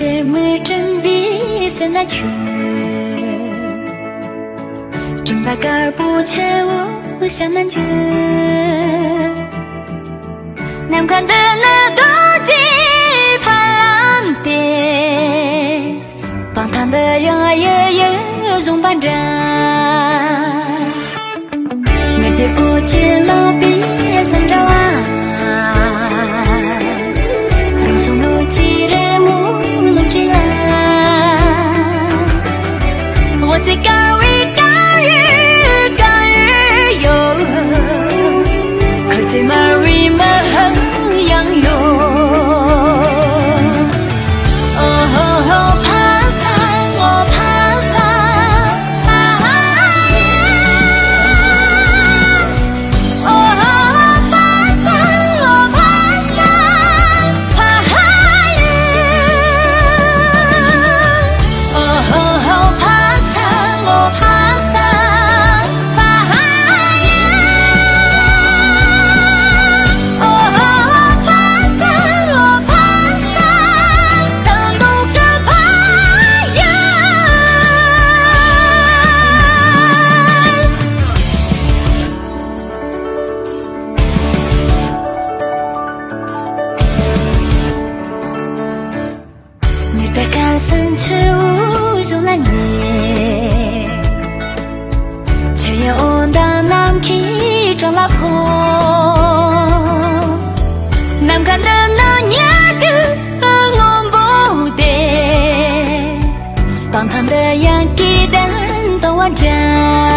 sẽ mưa trăng vi sẽ na chua trăng ba cả bu che u xiang nan je nam kan de na do ji pha lam te bang tan de yang ye ye zong ban ra người te bu che lo bi san ra wa khang song lo chi re mu lo chi la我最高一高日高日有可最 Mary 么很洋有哦爬山我爬山哦爬山我爬山爬哦爬山我爬山爬哦爬山我爬山等都个爬呀你别看深秋如蓝叶却有当南去装拉坡南看的那年个我不得帮他的样给等到我家